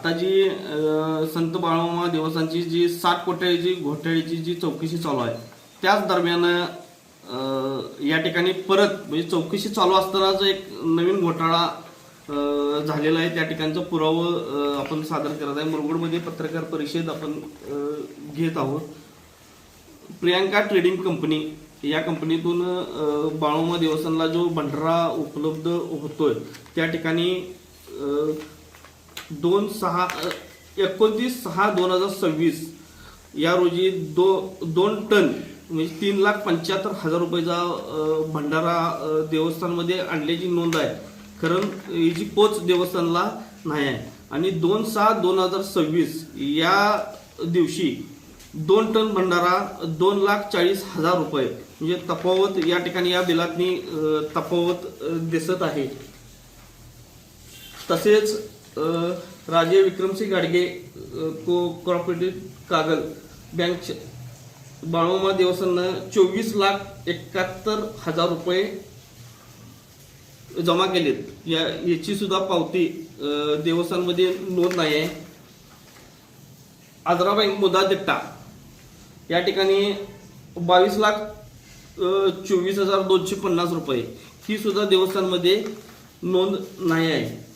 आता जी संत बाळूमामा देवस्थानची जी 60 कोट्याची घोटाळ्याची जी चौकशी चालू आहे त्याच दरम्यान या ठिकाणी परत म्हणजे चौकशी चालू असतानाच एक नवीन घोटाळा झालेला आहे. त्या ठिकाणचं पुरावं आपण सादर करत आहे. मुरगुडमध्ये पत्रकार परिषद आपण घेत आहोत. प्रियांका ट्रेडिंग कंपनी या कंपनीतून बाळूमामा देवस्थानला जो भंडारा उपलब्ध होतोय त्या ठिकाणी 29/6/2026 या रोजी 2 टन म्हणजे 3,75,000 रुपयाचा भंडारा देवस्थानमध्ये आणल्याची नोंद आहे. कारण हिची पोच देवस्थानला नाही आहे आणि 2/6/2026 या दिवशी 2 टन भंडारा 2,40,000 रुपये म्हणजे तफावत या ठिकाणी या बिलातनी तफावत दिसत आहे. तसेच राजे विक्रमसिंह गाडगे कोऑपरेटिव्ह कागल बँक बाळूमामा देवस्थाननं 24,71,000 रुपये जमा केलेत. याची सुद्धा पावती देवस्थानमध्ये नोंद नाही आहे. आजरा बँक मुदादिट्टा या ठिकाणी 22,24,250 रुपये ही सुद्धा देवस्थानमध्ये नोंद नाही आहे.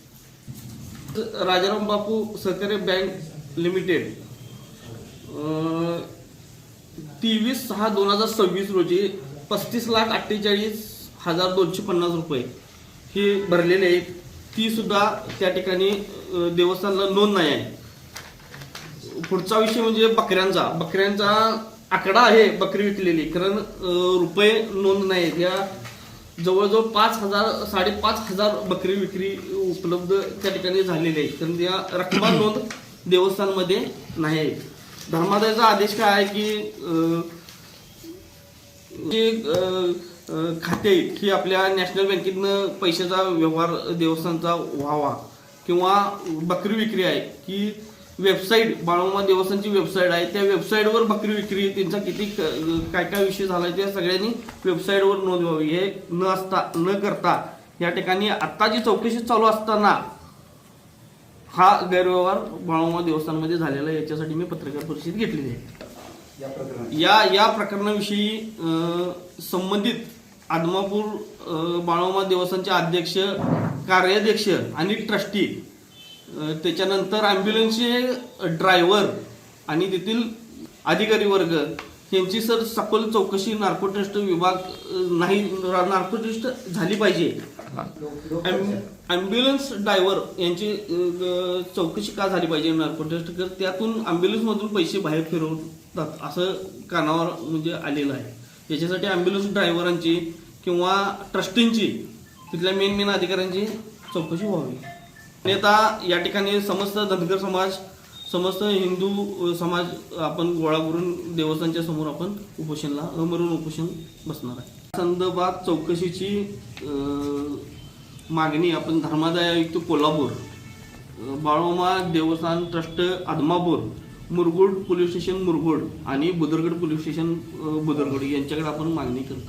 राजाराम बापू सहकारी बँक लिमिटेड 23/6/2026 रोजी 35,48,250 रुपये हे भरलेले आहेत. ती सुद्धा त्या ठिकाणी देवस्थानला नोंद नाही आहे. पुढचा विषय म्हणजे बकऱ्यांचा आकडा आहे बकरी विकलेली, कारण रुपये नोंद नाही आहेत. या जवळजवळ 5,000-5,500 बकरी विक्री उपलब्ध त्या ठिकाणी झालेली आहे, कारण त्या रक्कम नोंद देवस्थानमध्ये नाही आहे. धर्मादायाचा आदेश काय आहे की खाते ही आपल्या नॅशनल बँकेतनं पैशाचा व्यवहार देवस्थानचा व्हावा किंवा बकरी विक्री आहे की वेबसाईट बाळूमामा देवस्थानची वेबसाईट आहे त्या वेबसाईटवर बकरी विक्री त्यांचा किती काय विषय झाला त्या सगळ्यांनी वेबसाईटवर नोंद व्हावी. हे न करता या ठिकाणी आत्ता जी चौकशी चालू असताना हा गैरव्यवहार बाळूमामा देवस्थानमध्ये झालेला आहे. याच्यासाठी मी पत्रकार परिषद घेतलेली आहे. या प्रकरणाविषयी संबंधित आदमापूर बाळूमामा देवस्थानचे अध्यक्ष, कार्याध्यक्ष आणि ट्रस्टी, त्याच्यानंतर ॲम्ब्युलन्सचे ड्रायव्हर आणि तेथील अधिकारी वर्ग यांची सखोल चौकशी नार्को टेस्ट विभाग नाही नार्को टेस्ट झाली पाहिजे. ॲम्ब्युलन्स ड्रायव्हर यांची चौकशी का झाली पाहिजे नार्को टेस्ट, तर त्यातून ॲम्ब्युलन्समधून पैसे बाहेर फिरवतात असं कानावर म्हणजे आलेलं आहे. याच्यासाठी ॲम्ब्युलन्स ड्रायव्हरांची किंवा ट्रस्टींची तिथल्या मेन अधिकाऱ्यांची चौकशी व्हावी. नेता या ठिकाणी समस्त धनगर समाज, समस्त हिंदू समाज आपण गोळा करून देवस्थानच्या समोर आपण उपोषणला अमरून उपोषण बसणार आहे. संदर्भात चौकशीची मागणी आपण धर्मादाय आयुक्त कोल्हापूर, बाळूमामा देवस्थान trust Adampur, Murgud police station Murgud आणि बुदरगड पोलीस स्टेशन बुदरगड यांच्याकडे आपण मागणी करतो.